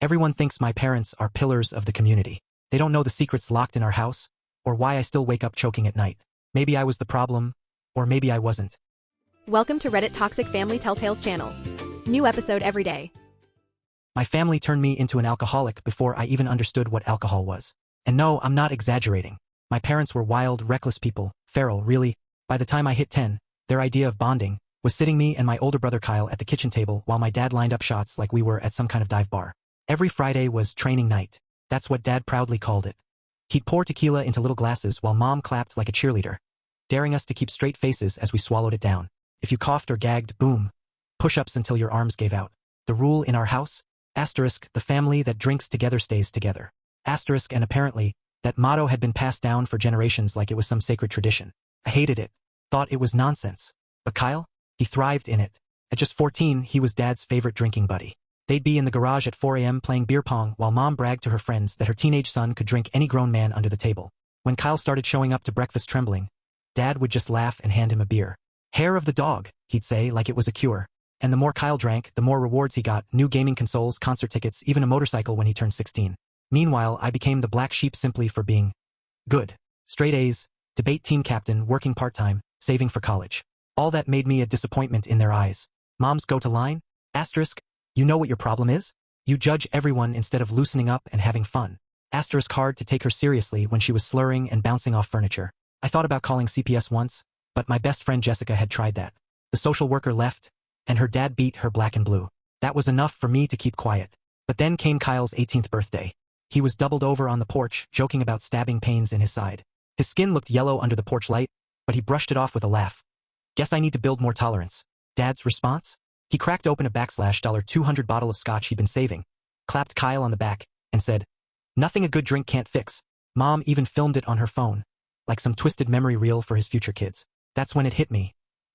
Everyone thinks my parents are pillars of the community. They don't know the secrets locked in our house, or why I still wake up choking at night. Maybe I was the problem, or maybe I wasn't. Welcome to Reddit Toxic Family Telltales channel. New episode every day. My family turned me into an alcoholic before I even understood what alcohol was. And no, I'm not exaggerating. My parents were wild, reckless people, feral, really. By the time I hit 10, their idea of bonding was sitting me and my older brother Kyle at the kitchen table while my dad lined up shots like we were at some kind of dive bar. Every Friday was training night. That's what Dad proudly called it. He'd pour tequila into little glasses while Mom clapped like a cheerleader, daring us to keep straight faces as we swallowed it down. If you coughed or gagged, boom. Push-ups until your arms gave out. The rule in our house? Asterisk, the family that drinks together stays together. Asterisk, and apparently, that motto had been passed down for generations like it was some sacred tradition. I hated it. Thought it was nonsense. But Kyle? He thrived in it. At just 14, he was Dad's favorite drinking buddy. They'd be in the garage at 4 a.m. playing beer pong while Mom bragged to her friends that her teenage son could drink any grown man under the table. When Kyle started showing up to breakfast trembling, Dad would just laugh and hand him a beer. Hair of the dog, he'd say, like it was a cure. And the more Kyle drank, the more rewards he got, new gaming consoles, concert tickets, even a motorcycle when he turned 16. Meanwhile, I became the black sheep simply for being good. Straight A's, debate team captain, working part-time, saving for college. All that made me a disappointment in their eyes. Mom's go-to line? Asterisk, you know what your problem is? You judge everyone instead of loosening up and having fun. Asterisk, hard to take her seriously when she was slurring and bouncing off furniture. I thought about calling CPS once, but my best friend Jessica had tried that. The social worker left, and her dad beat her black and blue. That was enough for me to keep quiet. But then came Kyle's 18th birthday. He was doubled over on the porch, joking about stabbing pains in his side. His skin looked yellow under the porch light, but he brushed it off with a laugh. Guess I need to build more tolerance. Dad's response? He cracked open a $200 bottle of scotch he'd been saving, clapped Kyle on the back, and said, "Nothing a good drink can't fix." Mom even filmed it on her phone, like some twisted memory reel for his future kids. That's when it hit me.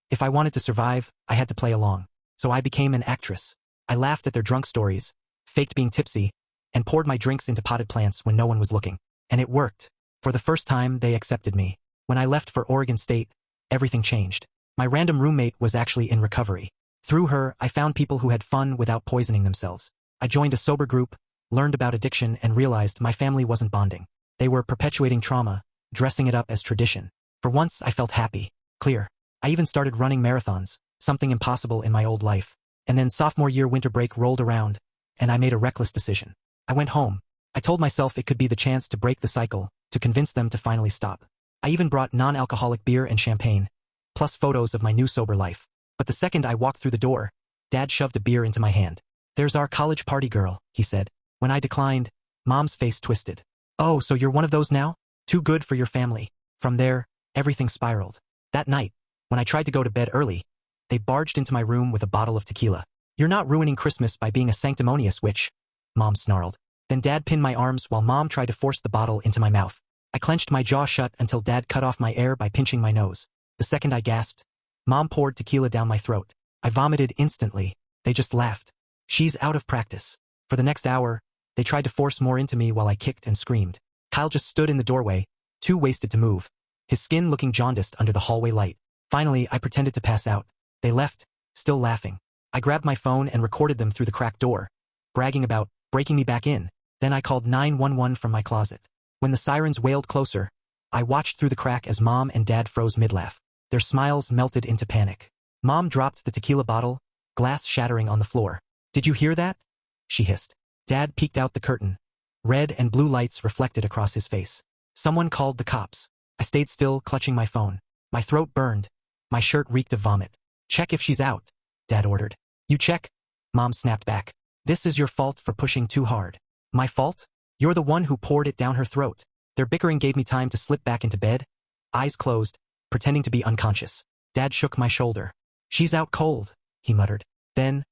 If I wanted to survive, I had to play along. So I became an actress. I laughed at their drunk stories, faked being tipsy, and poured my drinks into potted plants when no one was looking. And it worked. For the first time, they accepted me. When I left for Oregon State, everything changed. My random roommate was actually in recovery. Through her, I found people who had fun without poisoning themselves. I joined a sober group, learned about addiction, and realized my family wasn't bonding. They were perpetuating trauma, dressing it up as tradition. For once, I felt happy, clear. I even started running marathons, something impossible in my old life. And then sophomore year winter break rolled around, and I made a reckless decision. I went home. I told myself it could be the chance to break the cycle, to convince them to finally stop. I even brought non-alcoholic beer and champagne, plus photos of my new sober life. But the second I walked through the door, Dad shoved a beer into my hand. "There's our college party girl," he said. When I declined, Mom's face twisted. "Oh, so you're one of those now? Too good for your family." From there, everything spiraled. That night, when I tried to go to bed early, they barged into my room with a bottle of tequila. "You're not ruining Christmas by being a sanctimonious witch," Mom snarled. Then Dad pinned my arms while Mom tried to force the bottle into my mouth. I clenched my jaw shut until Dad cut off my air by pinching my nose. The second I gasped, Mom poured tequila down my throat. I vomited instantly. They just laughed. "She's out of practice." For the next hour, they tried to force more into me while I kicked and screamed. Kyle just stood in the doorway, too wasted to move, his skin looking jaundiced under the hallway light. Finally, I pretended to pass out. They left, still laughing. I grabbed my phone and recorded them through the cracked door, bragging about breaking me back in. Then I called 911 from my closet. When the sirens wailed closer, I watched through the crack as Mom and Dad froze mid-laugh. Their smiles melted into panic. Mom dropped the tequila bottle, glass shattering on the floor. "Did you hear that?" she hissed. Dad peeked out the curtain. Red and blue lights reflected across his face. Someone called the cops. I stayed still, clutching my phone. My throat burned. My shirt reeked of vomit. "Check if she's out," Dad ordered. "You check," Mom snapped back. "This is your fault for pushing too hard." "My fault? You're the one who poured it down her throat." Their bickering gave me time to slip back into bed, eyes closed, pretending to be unconscious. Dad shook my shoulder. "She's out cold," he muttered. Then,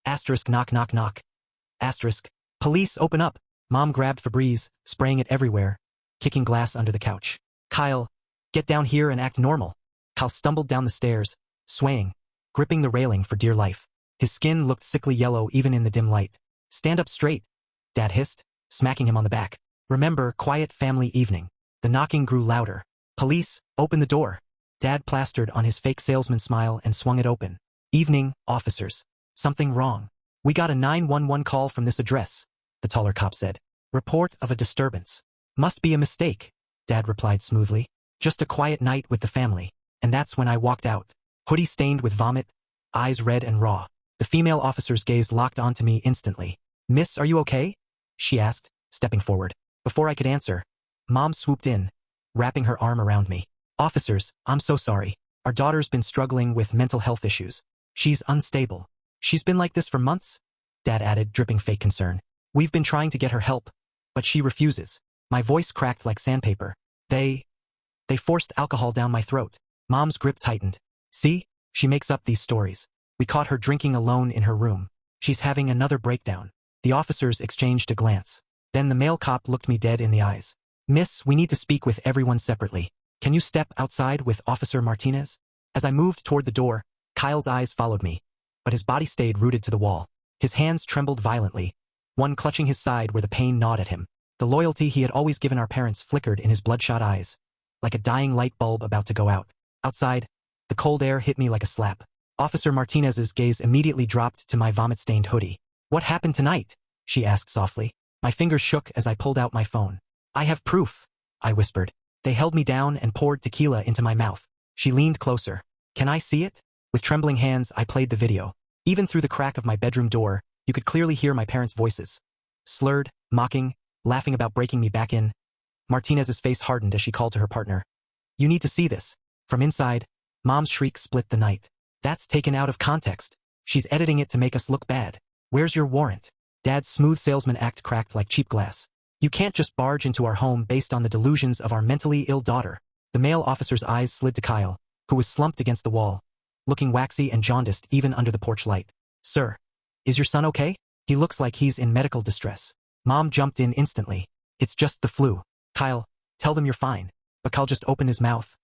asterisk knock knock knock. Asterisk, "Police, open up." Mom grabbed Febreze, spraying it everywhere, kicking glass under the couch. "Kyle, get down here and act normal." Kyle stumbled down the stairs, swaying, gripping the railing for dear life. His skin looked sickly yellow even in the dim light. "Stand up straight," Dad hissed, smacking him on the back. "Remember, quiet family evening." The knocking grew louder. "Police, open the door." Dad plastered on his fake salesman smile and swung it open. "Evening, officers. Something wrong. We got a 911 call from this address." the taller cop said. Report of a disturbance. Must be a mistake, Dad replied smoothly. Just a quiet night with the family. And that's when I walked out. Hoodie stained with vomit, eyes red and raw. The female officer's gaze locked onto me instantly. Miss, are you okay? She asked, stepping forward. Before I could answer, Mom swooped in, wrapping her arm around me. Officers, I'm so sorry. Our daughter's been struggling with mental health issues. She's unstable. She's been like this for months? Dad added, dripping fake concern. We've been trying to get her help, but she refuses. My voice cracked like sandpaper. They forced alcohol down my throat. Mom's grip tightened. See? She makes up these stories. We caught her drinking alone in her room. She's having another breakdown. The officers exchanged a glance. Then the male cop looked me dead in the eyes. Miss, we need to speak with everyone separately. Can you step outside with Officer Martinez? As I moved toward the door, Kyle's eyes followed me, but his body stayed rooted to the wall. His hands trembled violently, one clutching his side where the pain gnawed at him. The loyalty he had always given our parents flickered in his bloodshot eyes, like a dying light bulb about to go out. Outside, the cold air hit me like a slap. Officer Martinez's gaze immediately dropped to my vomit-stained hoodie. What happened tonight? She asked softly. My fingers shook as I pulled out my phone. I have proof, I whispered. They held me down and poured tequila into my mouth. She leaned closer. Can I see it? With trembling hands, I played the video. Even through the crack of my bedroom door, you could clearly hear my parents' voices. Slurred, mocking, laughing about breaking me back in. Martinez's face hardened as she called to her partner. You need to see this. From inside, Mom's shriek split the night. That's taken out of context. She's editing it to make us look bad. Where's your warrant? Dad's smooth salesman act cracked like cheap glass. You can't just barge into our home based on the delusions of our mentally ill daughter. The male officer's eyes slid to Kyle, who was slumped against the wall, looking waxy and jaundiced even under the porch light. Sir, is your son okay? He looks like he's in medical distress. Mom jumped in instantly. It's just the flu. Kyle, tell them you're fine. But Kyle just opened his mouth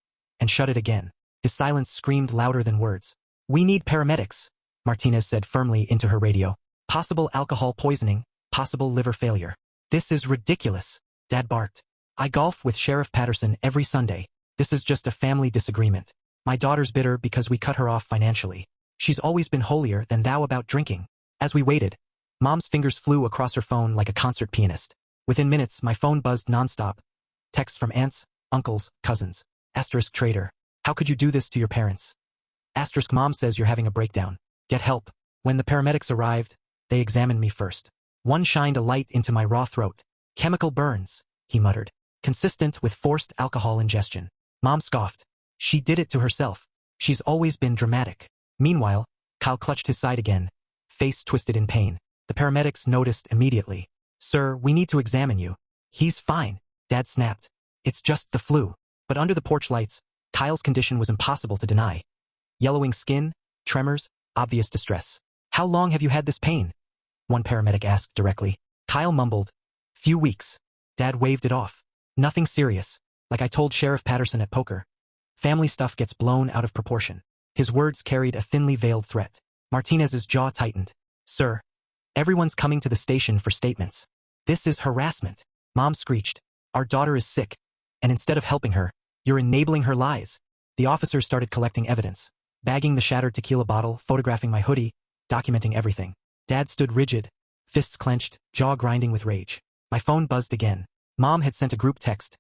and shut it again. His silence screamed louder than words. We need paramedics, Martinez said firmly into her radio. Possible alcohol poisoning, possible liver failure. This is ridiculous, Dad barked. I golf with Sheriff Patterson every Sunday. This is just a family disagreement. My daughter's bitter because we cut her off financially. She's always been holier than thou about drinking. As we waited, Mom's fingers flew across her phone like a concert pianist. Within minutes, my phone buzzed nonstop. Texts from aunts, uncles, cousins. Asterisk traitor. How could you do this to your parents? Asterisk Mom says you're having a breakdown. Get help. When the paramedics arrived, they examined me first. One shined a light into my raw throat. Chemical burns, he muttered, consistent with forced alcohol ingestion. Mom scoffed. She did it to herself. She's always been dramatic. Meanwhile, Kyle clutched his side again, face twisted in pain. The paramedics noticed immediately. Sir, we need to examine you. He's fine, Dad snapped. It's just the flu. But under the porch lights, Kyle's condition was impossible to deny. Yellowing skin, tremors, obvious distress. How long have you had this pain? One paramedic asked directly. Kyle mumbled. Few weeks. Dad waved it off. Nothing serious, like I told Sheriff Patterson at poker. Family stuff gets blown out of proportion. His words carried a thinly veiled threat. Martinez's jaw tightened. Sir, everyone's coming to the station for statements. This is harassment. Mom screeched. Our daughter is sick, and instead of helping her, you're enabling her lies. The officers started collecting evidence, bagging the shattered tequila bottle, photographing my hoodie, documenting everything. Dad stood rigid, fists clenched, jaw grinding with rage. My phone buzzed again. Mom had sent a group text.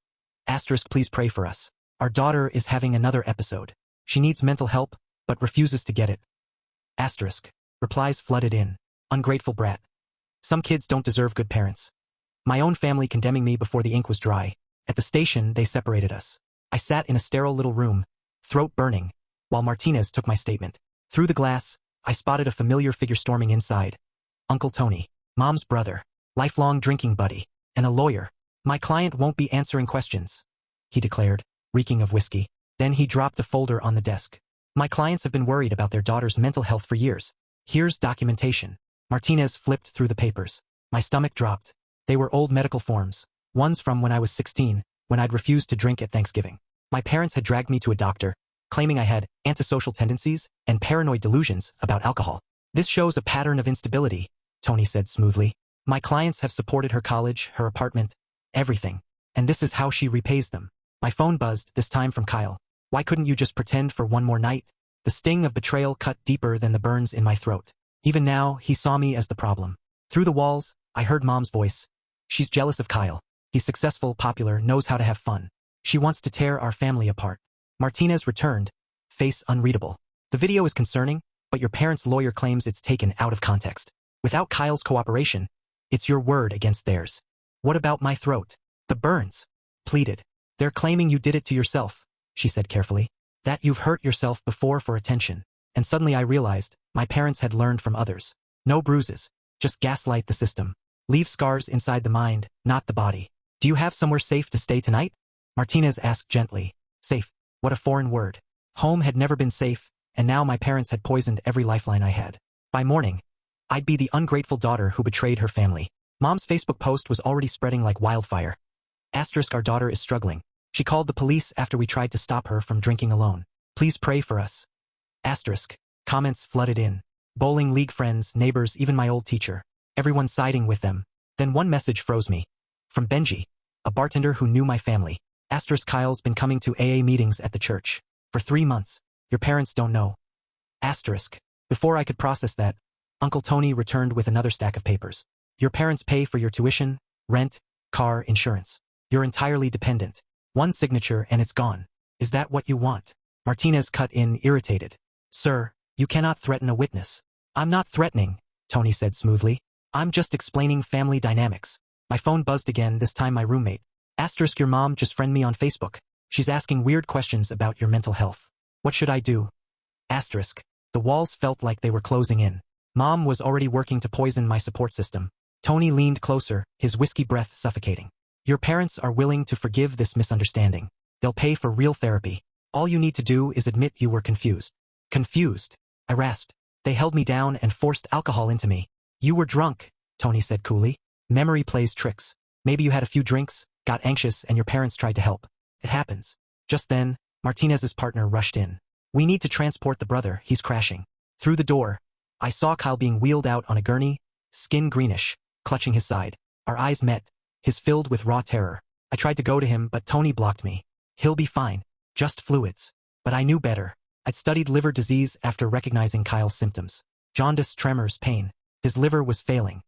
Asterisk, please pray for us. Our daughter is having another episode. She needs mental help, but refuses to get it. Asterisk. Replies flooded in. Ungrateful brat. Some kids don't deserve good parents. My own family condemning me before the ink was dry. At the station, they separated us. I sat in a sterile little room, throat burning, while Martinez took my statement. Through the glass, I spotted a familiar figure storming inside. Uncle Tony, Mom's brother, lifelong drinking buddy, and a lawyer. My client won't be answering questions, he declared, reeking of whiskey. Then he dropped a folder on the desk. My clients have been worried about their daughter's mental health for years. Here's documentation. Martinez flipped through the papers. My stomach dropped. They were old medical forms. One's from when I was 16, when I'd refused to drink at Thanksgiving. My parents had dragged me to a doctor, claiming I had antisocial tendencies and paranoid delusions about alcohol. This shows a pattern of instability, Tony said smoothly. My clients have supported her college, her apartment, everything. And this is how she repays them. My phone buzzed, this time from Kyle. Why couldn't you just pretend for one more night? The sting of betrayal cut deeper than the burns in my throat. Even now, he saw me as the problem. Through the walls, I heard Mom's voice. She's jealous of Kyle. He's successful, popular, knows how to have fun. She wants to tear our family apart. Martinez returned, face unreadable. The video is concerning, but your parents' lawyer claims it's taken out of context. Without Kyle's cooperation, it's your word against theirs. What about my throat? The burns. Pleaded. They're claiming you did it to yourself, she said carefully. That you've hurt yourself before for attention. And suddenly I realized, my parents had learned from others. No bruises. Just gaslight the system. Leave scars inside the mind, not the body. Do you have somewhere safe to stay tonight? Martinez asked gently. Safe. What a foreign word. Home had never been safe, and now my parents had poisoned every lifeline I had. By morning, I'd be the ungrateful daughter who betrayed her family. Mom's Facebook post was already spreading like wildfire. Asterisk, our daughter is struggling. She called the police after we tried to stop her from drinking alone. Please pray for us. Asterisk. Comments flooded in. Bowling league friends, neighbors, even my old teacher. Everyone siding with them. Then one message froze me. From Benji, a bartender who knew my family. Asterisk, Kyle's been coming to AA meetings at the church. For 3 months. Your parents don't know. Asterisk. Before I could process that, Uncle Tony returned with another stack of papers. Your parents pay for your tuition, rent, car, insurance. You're entirely dependent. One signature and it's gone. Is that what you want? Martinez cut in, irritated. Sir, you cannot threaten a witness. I'm not threatening, Tony said smoothly. I'm just explaining family dynamics. My phone buzzed again, this time my roommate. Asterisk, your mom just friended me on Facebook. She's asking weird questions about your mental health. What should I do? Asterisk. The walls felt like they were closing in. Mom was already working to poison my support system. Tony leaned closer, his whiskey breath suffocating. Your parents are willing to forgive this misunderstanding. They'll pay for real therapy. All you need to do is admit you were confused. Confused? I rasped. They held me down and forced alcohol into me. You were drunk, Tony said coolly. Memory plays tricks. Maybe you had a few drinks, got anxious, and your parents tried to help. It happens. Just then, Martinez's partner rushed in. We need to transport the brother, he's crashing. Through the door, I saw Kyle being wheeled out on a gurney, skin greenish, clutching his side. Our eyes met, his filled with raw terror. I tried to go to him, but Tony blocked me. He'll be fine. Just fluids. But I knew better. I'd studied liver disease after recognizing Kyle's symptoms. Jaundice, tremors, pain. His liver was failing.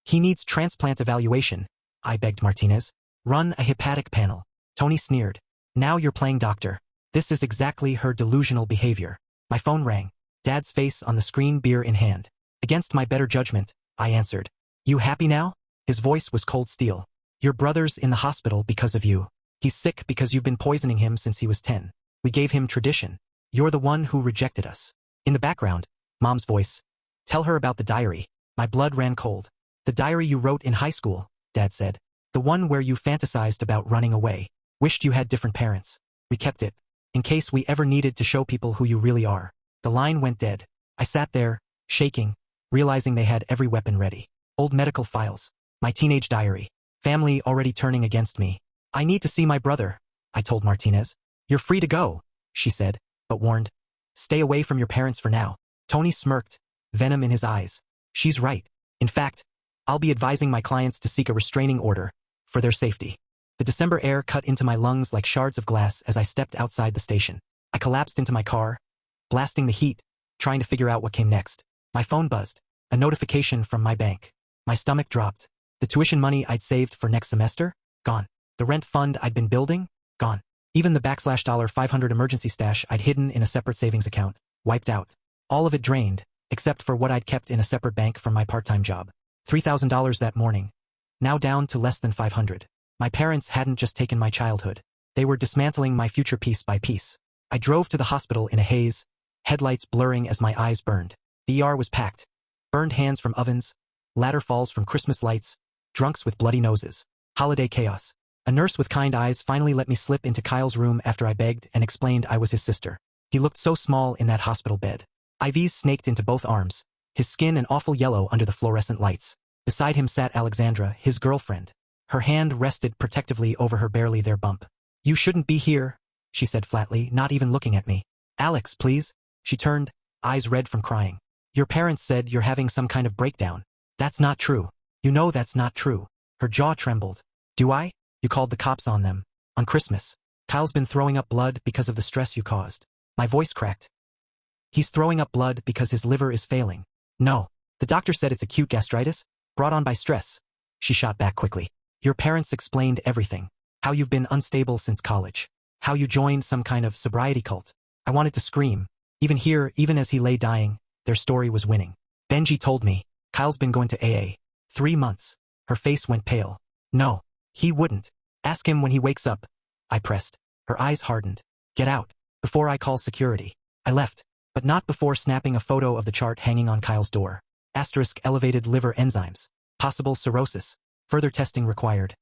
He needs transplant evaluation, I begged Martinez. Run a hepatic panel. Tony sneered. Now you're playing doctor. This is exactly her delusional behavior. My phone rang. Dad's face on the screen, beer in hand. Against my better judgment, I answered. You happy now? His voice was cold steel. Your brother's in the hospital because of you. He's sick because you've been poisoning him since he was 10. We gave him tradition. You're the one who rejected us. In the background, Mom's voice. Tell her about the diary. My blood ran cold. The diary you wrote in high school, Dad said. The one where you fantasized about running away. Wished you had different parents. We kept it. In case we ever needed to show people who you really are. The line went dead. I sat there, shaking, realizing they had every weapon ready. Old medical files. My teenage diary. Family already turning against me. I need to see my brother, I told Martinez. You're free to go, she said, but warned. Stay away from your parents for now. Tony smirked, venom in his eyes. She's right. In fact, I'll be advising my clients to seek a restraining order, for their safety. The December air cut into my lungs like shards of glass as I stepped outside the station. I collapsed into my car, blasting the heat, trying to figure out what came next. My phone buzzed. A notification from my bank. My stomach dropped. The tuition money I'd saved for next semester? Gone. The rent fund I'd been building? Gone. Even the $500 emergency stash I'd hidden in a separate savings account? Wiped out. All of it drained, except for what I'd kept in a separate bank from my part-time job. $3,000 that morning. Now down to less than $500. My parents hadn't just taken my childhood. They were dismantling my future piece by piece. I drove to the hospital in a haze, headlights blurring as my eyes burned. The ER was packed. Burned hands from ovens, ladder falls from Christmas lights, drunks with bloody noses. Holiday chaos. A nurse with kind eyes finally let me slip into Kyle's room after I begged and explained I was his sister. He looked so small in that hospital bed. IVs snaked into both arms, his skin an awful yellow under the fluorescent lights. Beside him sat Alexandra, his girlfriend. Her hand rested protectively over her barely there bump. You shouldn't be here, she said flatly, not even looking at me. Alex, please. She turned, eyes red from crying. Your parents said you're having some kind of breakdown. That's not true. You know that's not true. Her jaw trembled. Do I? You called the cops on them. On Christmas. Kyle's been throwing up blood because of the stress you caused. My voice cracked. He's throwing up blood because his liver is failing. No. The doctor said it's acute gastritis, brought on by stress. she shot back quickly. Your parents explained everything. How you've been unstable since college. How you joined some kind of sobriety cult. I wanted to scream. Even here, even as he lay dying, their story was winning. Benji told me, Kyle's been going to AA. 3 months. Her face went pale. No, he wouldn't. Ask him when he wakes up. I pressed. Her eyes hardened. Get out. Before I call security. I left, but not before snapping a photo of the chart hanging on Kyle's door. Asterisk elevated liver enzymes. Possible cirrhosis. Further testing required.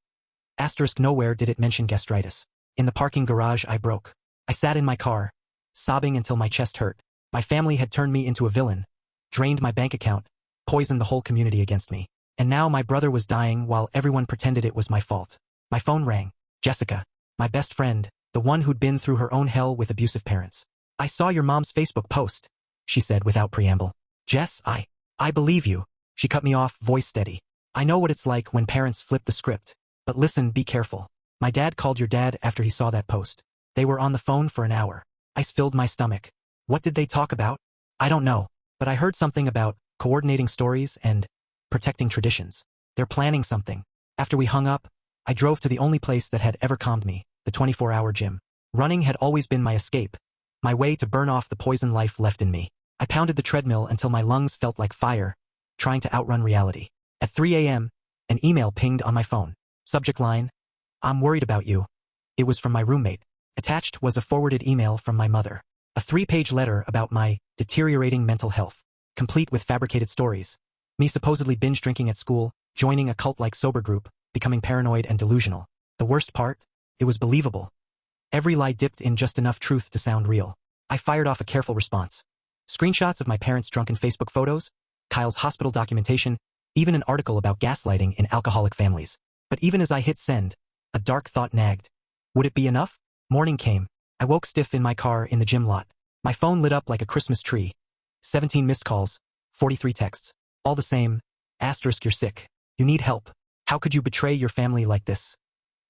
Asterisk nowhere did it mention gastritis. In the parking garage I broke. I sat in my car, sobbing until my chest hurt. My family had turned me into a villain, drained my bank account, poisoned the whole community against me. And now my brother was dying while everyone pretended it was my fault. My phone rang. Jessica, my best friend, the one who'd been through her own hell with abusive parents. I saw your mom's Facebook post, she said without preamble. Jess, I believe you. She cut me off, voice steady. I know what it's like when parents flip the script. But listen, be careful. My dad called your dad after he saw that post. They were on the phone for an hour. Ice filled my stomach. What did they talk about? I don't know. But I heard something about coordinating stories and protecting traditions. They're planning something. After we hung up, I drove to the only place that had ever calmed me, the 24-hour gym. Running had always been my escape, my way to burn off the poison life left in me. I pounded the treadmill until my lungs felt like fire, trying to outrun reality. At 3 a.m., an email pinged on my phone. Subject line, I'm worried about you. It was from my roommate. Attached was a forwarded email from my mother. A 3-page letter about my deteriorating mental health, complete with fabricated stories. Me supposedly binge drinking at school, joining a cult-like sober group, becoming paranoid and delusional. The worst part? It was believable. Every lie dipped in just enough truth to sound real. I fired off a careful response. Screenshots of my parents' drunken Facebook photos, Kyle's hospital documentation, even an article about gaslighting in alcoholic families. But even as I hit send, a dark thought nagged. Would it be enough? Morning came. I woke stiff in my car in the gym lot. My phone lit up like a Christmas tree. 17 missed calls, 43 texts. All the same, asterisk you're sick. You need help. How could you betray your family like this?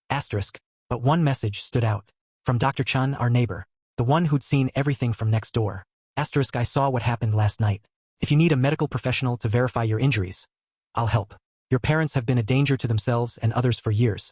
Asterisk. But one message stood out. From Dr. Chun, our neighbor. The one who'd seen everything from next door. Asterisk I saw what happened last night. If you need a medical professional to verify your injuries, I'll help. Your parents have been a danger to themselves and others for years.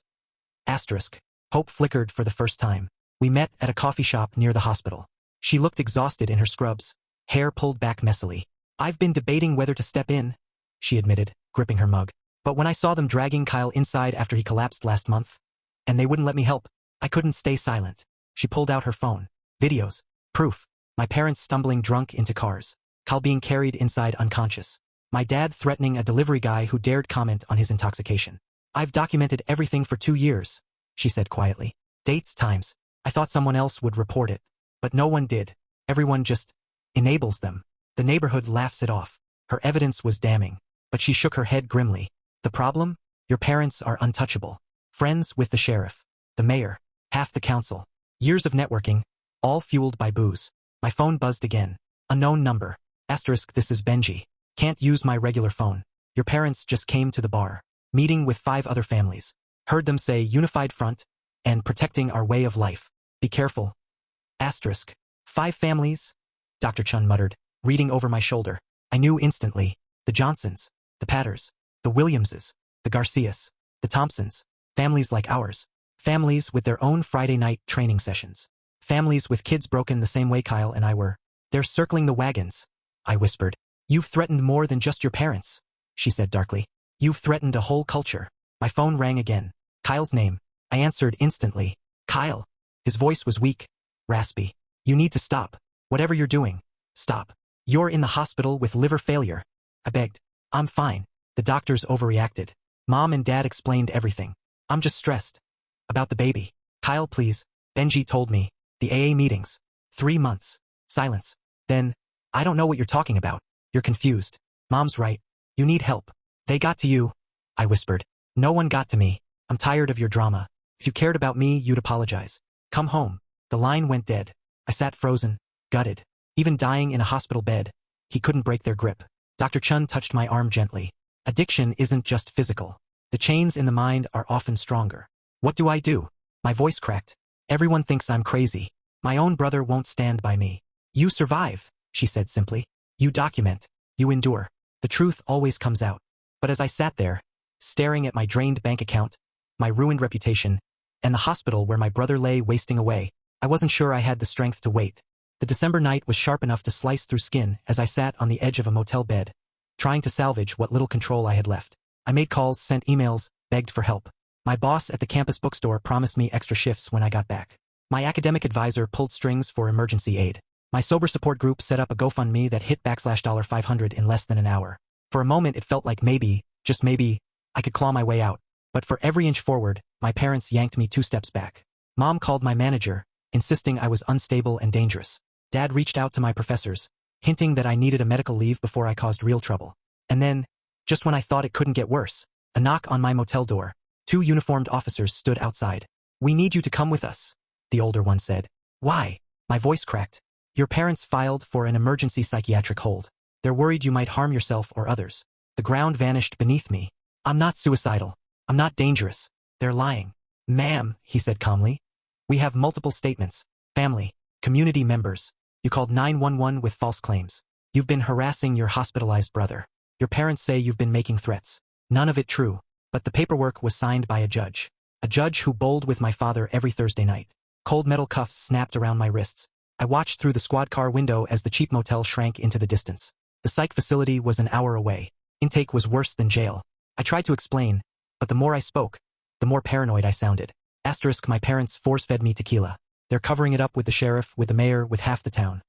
Asterisk. Hope flickered for the first time. We met at a coffee shop near the hospital. She looked exhausted in her scrubs, hair pulled back messily. I've been debating whether to step in, she admitted, gripping her mug. But when I saw them dragging Kyle inside after he collapsed last month, and they wouldn't let me help, I couldn't stay silent. She pulled out her phone. Videos. Proof. My parents stumbling drunk into cars. Kyle being carried inside unconscious. My dad threatening a delivery guy who dared comment on his intoxication. I've documented everything for 2 years, she said quietly. Dates, times. I thought someone else would report it. But no one did. Everyone just enables them. The neighborhood laughs it off. Her evidence was damning. But she shook her head grimly. The problem? Your parents are untouchable. Friends with the sheriff, the mayor, half the council. Years of networking, all fueled by booze. My phone buzzed again. Unknown number. Asterisk this is Benji. Can't use my regular phone. Your parents just came to the bar. Meeting with 5 other families. Heard them say unified front and protecting our way of life. Be careful. Asterisk. 5 families? Dr. Chun muttered, reading over my shoulder. I knew instantly. The Johnsons, the Patters, the Williamses, the Garcias, the Thompsons. Families like ours. Families with their own Friday night training sessions. Families with kids broken the same way Kyle and I were. They're circling the wagons, I whispered. You've threatened more than just your parents, she said darkly. You've threatened a whole culture. My phone rang again. Kyle's name. I answered instantly. Kyle. His voice was weak, raspy. You need to stop. Whatever you're doing, stop. You're in the hospital with liver failure. I begged. I'm fine. The doctors overreacted. Mom and Dad explained everything. I'm just stressed. About the baby. Kyle, please. Benji told me. The AA meetings. 3 months. Silence. Then, I don't know what you're talking about. You're confused. Mom's right. You need help. They got to you, I whispered. No one got to me. I'm tired of your drama. If you cared about me, you'd apologize. Come home. The line went dead. I sat frozen, gutted. Even dying in a hospital bed, he couldn't break their grip. Dr. Chun touched my arm gently. Addiction isn't just physical. The chains in the mind are often stronger. What do I do? My voice cracked. Everyone thinks I'm crazy. My own brother won't stand by me. You survive, she said simply. You document. You endure. The truth always comes out. But as I sat there, staring at my drained bank account, my ruined reputation, and the hospital where my brother lay wasting away. I wasn't sure I had the strength to wait. The December night was sharp enough to slice through skin as I sat on the edge of a motel bed, trying to salvage what little control I had left. I made calls, sent emails, begged for help. My boss at the campus bookstore promised me extra shifts when I got back. My academic advisor pulled strings for emergency aid. My sober support group set up a GoFundMe that hit $500 in less than an hour. For a moment it felt like maybe, just maybe, I could claw my way out. But for every inch forward, my parents yanked me 2 steps back. Mom called my manager, insisting I was unstable and dangerous. Dad reached out to my professors, hinting that I needed a medical leave before I caused real trouble. And then, just when I thought it couldn't get worse, a knock on my motel door. 2 uniformed officers stood outside. "We need you to come with us," the older one said. "Why?" My voice cracked. "Your parents filed for an emergency psychiatric hold. They're worried you might harm yourself or others." The ground vanished beneath me. "I'm not suicidal. I'm not dangerous. They're lying." "Ma'am," he said calmly. "We have multiple statements. Family, community members. You called 911 with false claims. You've been harassing your hospitalized brother. Your parents say you've been making threats. None of it true. But the paperwork was signed by a judge. A judge who bowled with my father every Thursday night. Cold metal cuffs snapped around my wrists. I watched through the squad car window as the cheap motel shrank into the distance. The psych facility was an hour away. Intake was worse than jail. I tried to explain, but the more I spoke, the more paranoid I sounded. Asterisk, my parents force-fed me tequila. They're covering it up with the sheriff, with the mayor, with half the town.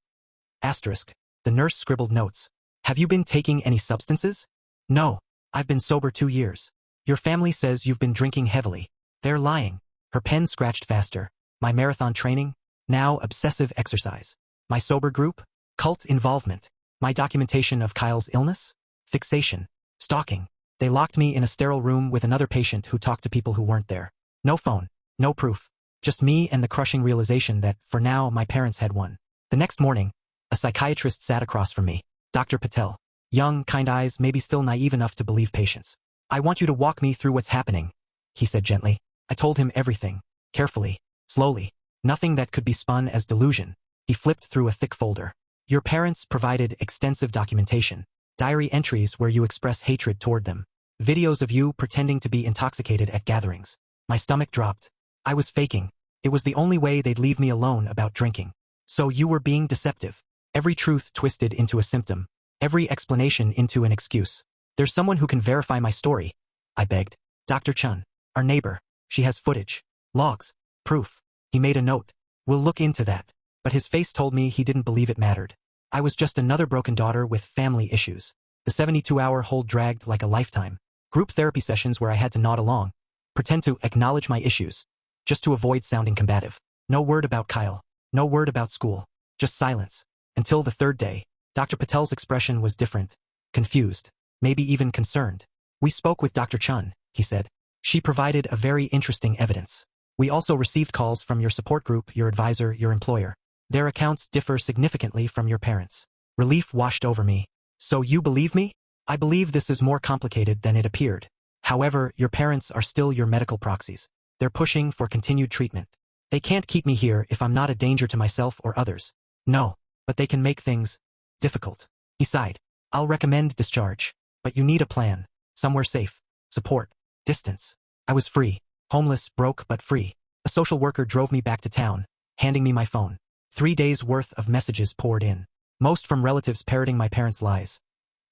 Asterisk, the nurse scribbled notes. "Have you been taking any substances?" "No. I've been sober 2 years." "Your family says you've been drinking heavily." "They're lying." Her pen scratched faster. My marathon training? Now obsessive exercise. My sober group? Cult involvement. My documentation of Kyle's illness? Fixation. Stalking. They locked me in a sterile room with another patient who talked to people who weren't there. No phone. No proof. Just me and the crushing realization that, for now, my parents had won. The next morning, a psychiatrist sat across from me. Dr. Patel. Young, kind eyes, maybe still naive enough to believe patients. "I want you to walk me through what's happening," he said gently. I told him everything. Carefully. Slowly. Nothing that could be spun as delusion. He flipped through a thick folder. "Your parents provided extensive documentation. Diary entries where you express hatred toward them. Videos of you pretending to be intoxicated at gatherings." My stomach dropped. I was faking. It was the only way they'd leave me alone about drinking. "So you were being deceptive." Every truth twisted into a symptom. Every explanation into an excuse. "There's someone who can verify my story," I begged. "Dr. Chun. Our neighbor. She has footage. Logs. Proof." He made a note. "We'll look into that." But his face told me he didn't believe it mattered. I was just another broken daughter with family issues. The 72-hour hold dragged like a lifetime. Group therapy sessions where I had to nod along, pretend to acknowledge my issues, just to avoid sounding combative. No word about Kyle. No word about school. Just silence. Until the 3rd day, Dr. Patel's expression was different. Confused. Maybe even concerned. "We spoke with Dr. Chun," he said. "She provided a very interesting evidence. We also received calls from your support group, your advisor, your employer. Their accounts differ significantly from your parents." Relief washed over me. "So you believe me?" "I believe this is more complicated than it appeared. However, your parents are still your medical proxies. They're pushing for continued treatment. They can't keep me here if I'm not a danger to myself or others." "No, but they can make things difficult." He sighed. "I'll recommend discharge. But you need a plan. Somewhere safe. Support. Distance." I was free. Homeless, broke, but free. A social worker drove me back to town, handing me my phone. 3 days' worth of messages poured in. Most from relatives parroting my parents' lies.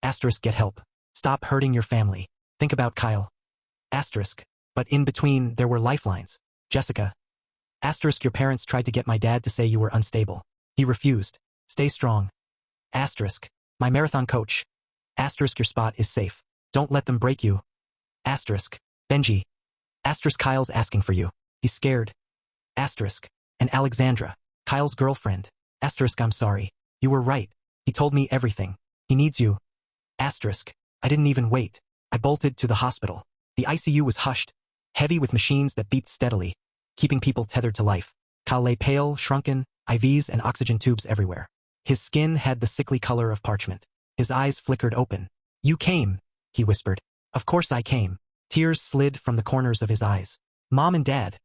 Asterisk, get help. Stop hurting your family. Think about Kyle. Asterisk. But in between, there were lifelines. Jessica. Asterisk, your parents tried to get my dad to say you were unstable. He refused. Stay strong. Asterisk. My marathon coach. Asterisk, your spot is safe. Don't let them break you. Asterisk. Benji. Asterisk, Kyle's asking for you. He's scared. Asterisk. And Alexandra. Kyle's girlfriend. Asterisk, I'm sorry. You were right. He told me everything. He needs you. Asterisk. I didn't even wait. I bolted to the hospital. The ICU was hushed, heavy with machines that beeped steadily, keeping people tethered to life. Kyle lay pale, shrunken, IVs and oxygen tubes everywhere. His skin had the sickly color of parchment. His eyes flickered open. "You came," he whispered. "Of course I came." Tears slid from the corners of his eyes. "Mom and Dad.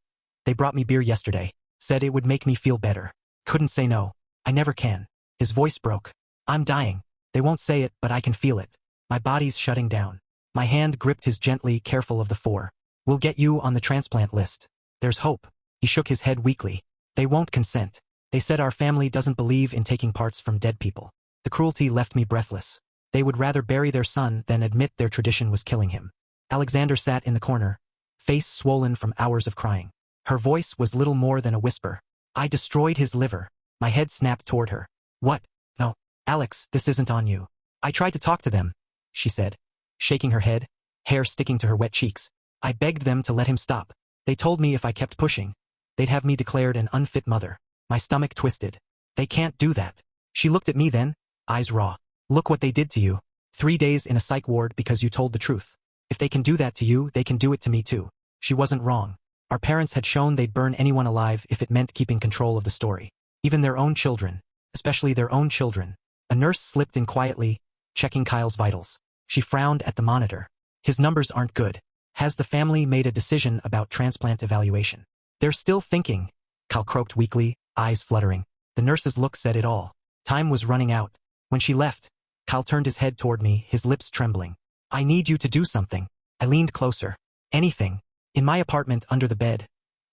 They brought me beer yesterday. Said it would make me feel better. Couldn't say no. I never can." His voice broke. "I'm dying. They won't say it, but I can feel it. My body's shutting down. My hand gripped his gently, careful of the four. We'll get you on the transplant list. There's hope. He shook his head weakly. They won't consent. They said our family doesn't believe in taking parts from dead people. The cruelty left me breathless. They would rather bury their son than admit their tradition was killing him. Alexander sat in the corner, face swollen from hours of crying. Her voice was little more than a whisper. I destroyed his liver. My head snapped toward her. What? No, Alex, this isn't on you. I tried to talk to them, she said, shaking her head, hair sticking to her wet cheeks. I begged them to let him stop. They told me if I kept pushing, they'd have me declared an unfit mother. My stomach twisted. They can't do that. She looked at me then, eyes raw. Look what they did to you. 3 days in a psych ward because you told the truth. If they can do that to you, they can do it to me too. She wasn't wrong. Our parents had shown they'd burn anyone alive if it meant keeping control of the story. Even their own children. Especially their own children. A nurse slipped in quietly, checking Kyle's vitals. She frowned at the monitor. His numbers aren't good. Has the family made a decision about transplant evaluation? They're still thinking, Kyle croaked weakly, eyes fluttering. The nurse's look said it all. Time was running out. When she left, Kyle turned his head toward me, his lips trembling. I need you to do something. I leaned closer. Anything. In my apartment under the bed,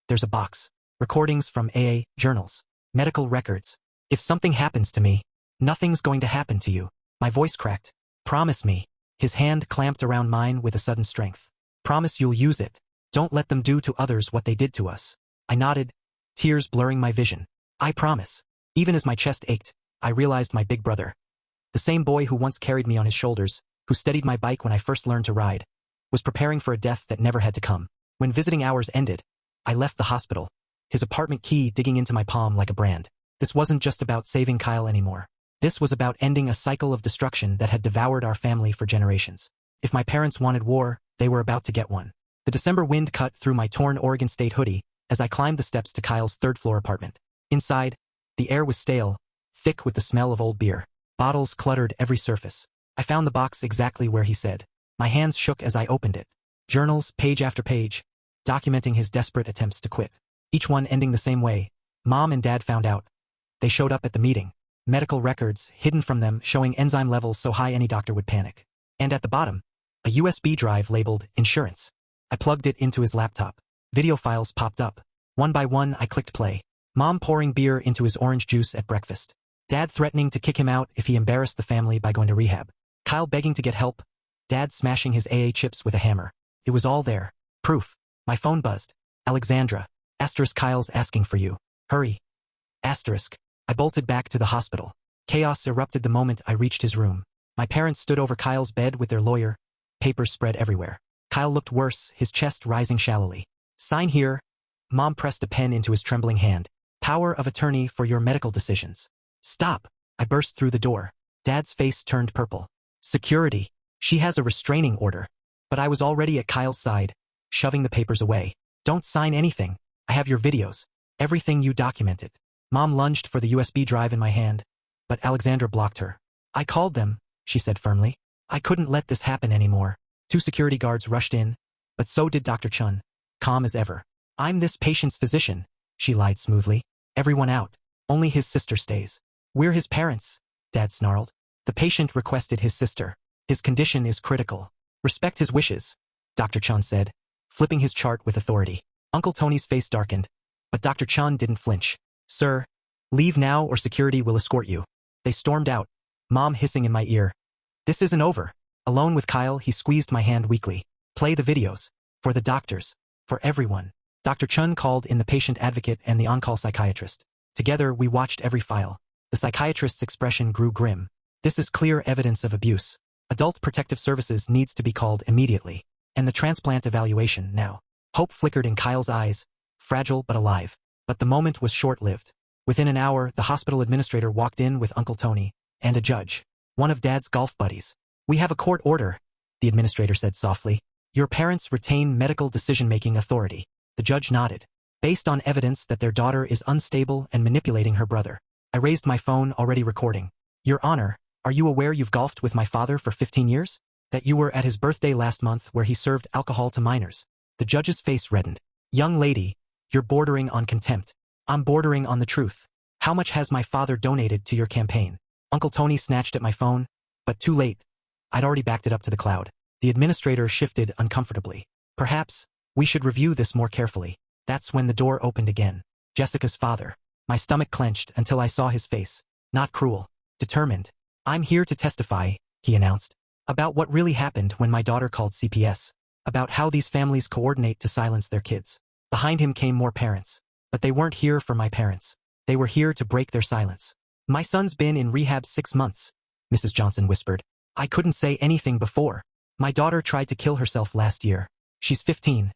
there's a box. Recordings from AA, journals, medical records. If something happens to me, nothing's going to happen to you. My voice cracked. Promise me. His hand clamped around mine with a sudden strength. Promise you'll use it. Don't let them do to others what they did to us. I nodded, tears blurring my vision. I promise. Even as my chest ached, I realized my big brother. The same boy who once carried me on his shoulders, who steadied my bike when I first learned to ride, was preparing for a death that never had to come. When visiting hours ended, I left the hospital, his apartment key digging into my palm like a brand. This wasn't just about saving Kyle anymore. This was about ending a cycle of destruction that had devoured our family for generations. If my parents wanted war, they were about to get one. The December wind cut through my torn Oregon State hoodie as I climbed the steps to Kyle's third-floor apartment. Inside, the air was stale, thick with the smell of old beer. Bottles cluttered every surface. I found the box exactly where he said. My hands shook as I opened it. Journals, page after page, documenting his desperate attempts to quit. Each one ending the same way. Mom and Dad found out. They showed up at the meeting. Medical records, hidden from them, showing enzyme levels so high any doctor would panic. And at the bottom, a USB drive labeled insurance. I plugged it into his laptop. Video files popped up. One by one, I clicked play. Mom pouring beer into his orange juice at breakfast. Dad threatening to kick him out if he embarrassed the family by going to rehab. Kyle begging to get help. Dad smashing his AA chips with a hammer. It was all there. Proof. My phone buzzed. Alexandra. Asterisk Kyle's asking for you. Hurry. Asterisk. I bolted back to the hospital. Chaos erupted the moment I reached his room. My parents stood over Kyle's bed with their lawyer. Papers spread everywhere. Kyle looked worse, his chest rising shallowly. Sign here. Mom pressed a pen into his trembling hand. Power of attorney for your medical decisions. Stop. I burst through the door. Dad's face turned purple. Security. She has a restraining order. But I was already at Kyle's side, shoving the papers away. Don't sign anything. I have your videos. Everything you documented. Mom lunged for the USB drive in my hand, but Alexandra blocked her. I called them, she said firmly. I couldn't let this happen anymore. 2 security guards rushed in, but so did Dr. Chun, calm as ever. I'm this patient's physician, she lied smoothly. Everyone out. Only his sister stays. We're his parents, Dad snarled. The patient requested his sister. His condition is critical. Respect his wishes, Dr. Chun said, flipping his chart with authority. Uncle Tony's face darkened, but Dr. Chun didn't flinch. Sir, leave now or security will escort you. They stormed out, Mom hissing in my ear. This isn't over. Alone with Kyle, he squeezed my hand weakly. Play the videos. For the doctors. For everyone. Dr. Chun called in the patient advocate and the on-call psychiatrist. Together, we watched every file. The psychiatrist's expression grew grim. This is clear evidence of abuse. Adult Protective Services needs to be called immediately. And the transplant evaluation now. Hope flickered in Kyle's eyes, fragile but alive. But the moment was short-lived. Within an hour, the hospital administrator walked in with Uncle Tony and a judge, one of Dad's golf buddies. We have a court order, the administrator said softly. Your parents retain medical decision-making authority. The judge nodded. Based on evidence that their daughter is unstable and manipulating her brother. I raised my phone, already recording. Your Honor, are you aware you've golfed with my father for 15 years? That you were at his birthday last month where he served alcohol to minors? The judge's face reddened. Young lady, you're bordering on contempt. I'm bordering on the truth. How much has my father donated to your campaign? Uncle Tony snatched at my phone, but too late. I'd already backed it up to the cloud. The administrator shifted uncomfortably. Perhaps, we should review this more carefully. That's when the door opened again. Jessica's father. My stomach clenched until I saw his face. Not cruel. Determined. I'm here to testify, he announced. About what really happened when my daughter called CPS. About how these families coordinate to silence their kids. Behind him came more parents. But they weren't here for my parents. They were here to break their silence. My son's been in rehab 6 months, Mrs. Johnson whispered. I couldn't say anything before. My daughter tried to kill herself last year. She's 15.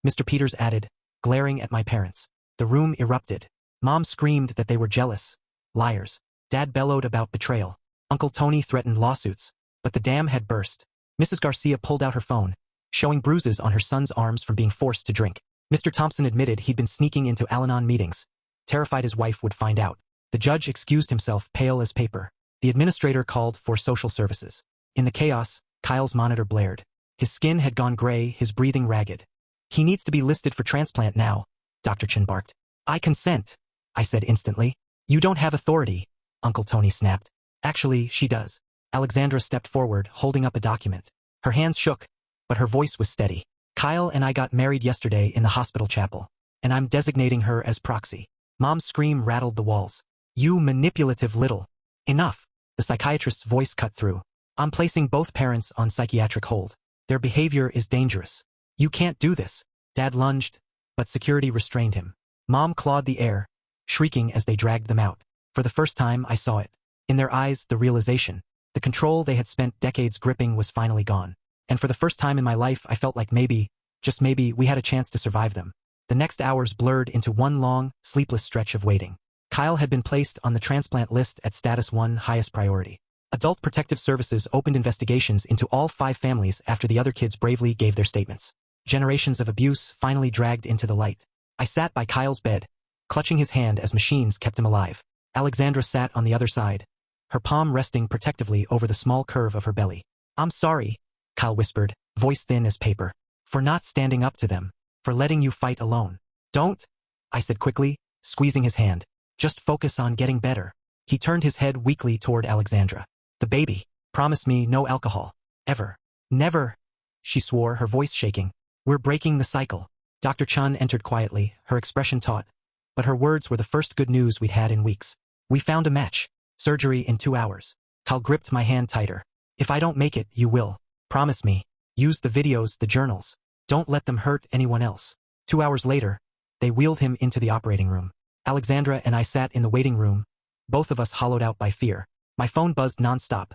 Mr. Peters added, glaring at my parents. The room erupted. Mom screamed that they were jealous. Liars. Dad bellowed about betrayal. Uncle Tony threatened lawsuits. But the dam had burst. Mrs. Garcia pulled out her phone, showing bruises on her son's arms from being forced to drink. Mr. Thompson admitted he'd been sneaking into Al-Anon meetings, terrified his wife would find out. The judge excused himself, pale as paper. The administrator called for social services. In the chaos, Kyle's monitor blared. His skin had gone gray, his breathing ragged. He needs to be listed for transplant now, Dr. Chin barked. I consent, I said instantly. You don't have authority, Uncle Tony snapped. Actually, she does. Alexandra stepped forward, holding up a document. Her hands shook, but her voice was steady. Kyle and I got married yesterday in the hospital chapel, and I'm designating her as proxy. Mom's scream rattled the walls. You manipulative little. Enough. The psychiatrist's voice cut through. I'm placing both parents on psychiatric hold. Their behavior is dangerous. You can't do this. Dad lunged, but security restrained him. Mom clawed the air, shrieking as they dragged them out. For the first time, I saw it. In their eyes, the realization. The control they had spent decades gripping was finally gone. And for the first time in my life, I felt like maybe, just maybe, we had a chance to survive them. The next hours blurred into one long, sleepless stretch of waiting. Kyle had been placed on the transplant list at status 1, highest priority. Adult Protective Services opened investigations into all 5 families after the other kids bravely gave their statements. Generations of abuse finally dragged into the light. I sat by Kyle's bed, clutching his hand as machines kept him alive. Alexandra sat on the other side, her palm resting protectively over the small curve of her belly. I'm sorry, Kyle whispered, voice thin as paper, for not standing up to them, for letting you fight alone. Don't, I said quickly, squeezing his hand. Just focus on getting better. He turned his head weakly toward Alexandra. The baby. Promise me no alcohol. Ever. Never. She swore, her voice shaking. We're breaking the cycle. Dr. Chun entered quietly, her expression taut. But her words were the first good news we'd had in weeks. We found a match. Surgery in 2 hours. Kyle gripped my hand tighter. If I don't make it, you will. Promise me. Use the videos, the journals. Don't let them hurt anyone else. 2 hours later, they wheeled him into the operating room. Alexandra and I sat in the waiting room, both of us hollowed out by fear. My phone buzzed nonstop.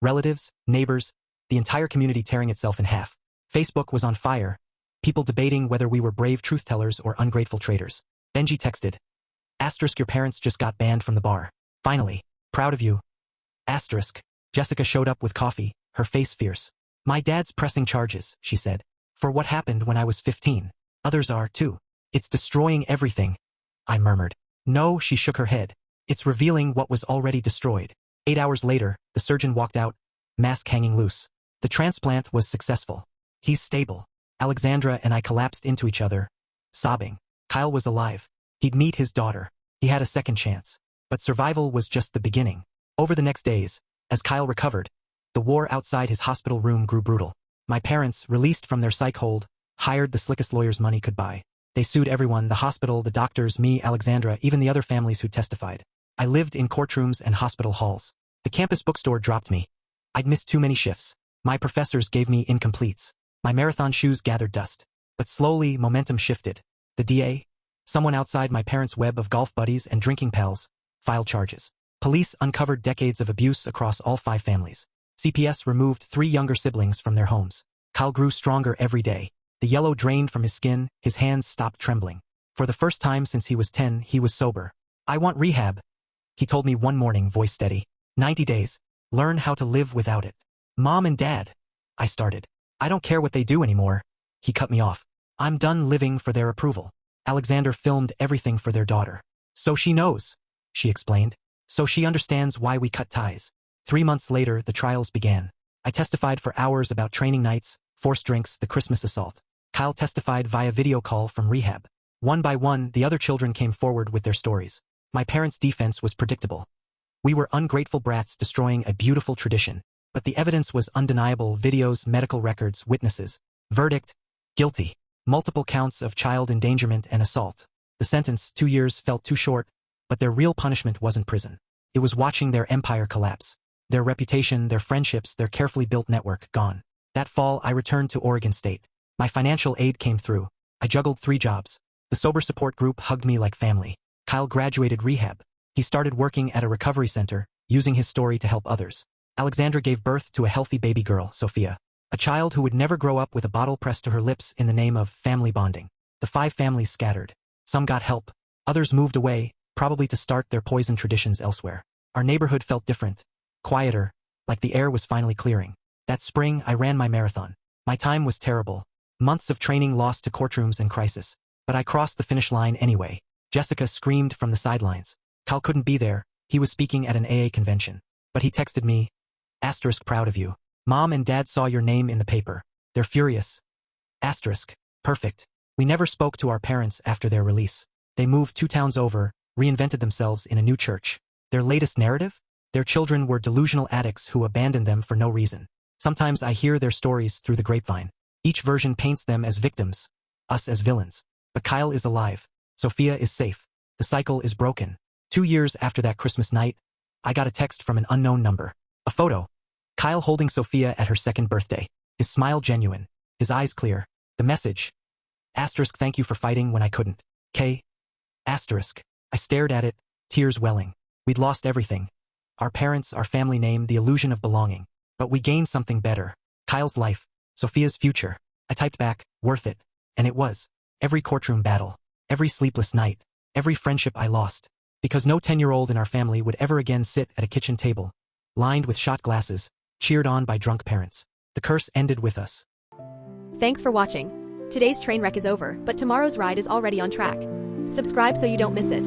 Relatives, neighbors, the entire community tearing itself in half. Facebook was on fire, people debating whether we were brave truth-tellers or ungrateful traitors. Benji texted. Asterisk, your parents just got banned from the bar. Finally. Proud of you. Asterisk. Jessica showed up with coffee, her face fierce. My dad's pressing charges, she said. For what happened when I was 15. Others are, too. It's destroying everything. I murmured. No, she shook her head. It's revealing what was already destroyed. 8 hours later, the surgeon walked out, mask hanging loose. The transplant was successful. He's stable. Alexandra and I collapsed into each other, sobbing. Kyle was alive. He'd meet his daughter. He had a second chance. But survival was just the beginning. Over the next days, as Kyle recovered, the war outside his hospital room grew brutal. My parents, released from their psych hold, hired the slickest lawyers money could buy. They sued everyone, the hospital, the doctors, me, Alexandra, even the other families who testified. I lived in courtrooms and hospital halls. The campus bookstore dropped me. I'd missed too many shifts. My professors gave me incompletes. My marathon shoes gathered dust. But slowly, momentum shifted. The DA, someone outside my parents' web of golf buddies and drinking pals, filed charges. Police uncovered decades of abuse across all 5 families. CPS removed 3 younger siblings from their homes. Kyle grew stronger every day. The yellow drained from his skin, his hands stopped trembling. For the first time since he was 10, he was sober. I want rehab, he told me one morning, voice steady. 90 days. Learn how to live without it. Mom and Dad, I started. I don't care what they do anymore. He cut me off. I'm done living for their approval. Alexander filmed everything for their daughter. So she knows, she explained. So she understands why we cut ties. 3 months later, the trials began. I testified for hours about training nights, forced drinks, the Christmas assault. Kyle testified via video call from rehab. One by one, the other children came forward with their stories. My parents' defense was predictable. We were ungrateful brats destroying a beautiful tradition. But the evidence was undeniable: videos, medical records, witnesses. Verdict: guilty. Multiple counts of child endangerment and assault. The sentence, 2 years, felt too short, but their real punishment wasn't prison. It was watching their empire collapse. Their reputation, their friendships, their carefully built network, gone. That fall, I returned to Oregon State. My financial aid came through. I juggled 3 jobs. The sober support group hugged me like family. Kyle graduated rehab. He started working at a recovery center, using his story to help others. Alexandra gave birth to a healthy baby girl, Sophia. A child who would never grow up with a bottle pressed to her lips in the name of family bonding. The 5 families scattered. Some got help. Others moved away, probably to start their poison traditions elsewhere. Our neighborhood felt different. Quieter, like the air was finally clearing. That spring, I ran my marathon. My time was terrible. Months of training lost to courtrooms and crisis. But I crossed the finish line anyway. Jessica screamed from the sidelines. Kyle couldn't be there. He was speaking at an AA convention. But he texted me, *, proud of you. Mom and Dad saw your name in the paper. They're furious. *, perfect. We never spoke to our parents after their release. They moved 2 towns over, reinvented themselves in a new church. Their latest narrative? Their children were delusional addicts who abandoned them for no reason. Sometimes I hear their stories through the grapevine. Each version paints them as victims, us as villains. But Kyle is alive. Sophia is safe. The cycle is broken. 2 years after that Christmas night, I got a text from an unknown number. A photo. Kyle holding Sophia at her 2nd birthday. His smile genuine. His eyes clear. The message. *, thank you for fighting when I couldn't. K. *. I stared at it, tears welling. We'd lost everything. Our parents, our family name, the illusion of belonging. But we gained something better. Kyle's life. Sophia's future. I typed back, worth it. And it was. Every courtroom battle. Every sleepless night. Every friendship I lost. Because no 10-year-old in our family would ever again sit at a kitchen table, lined with shot glasses, cheered on by drunk parents. The curse ended with us. Thanks for watching. Today's train wreck is over, but tomorrow's ride is already on track. Subscribe so you don't miss it.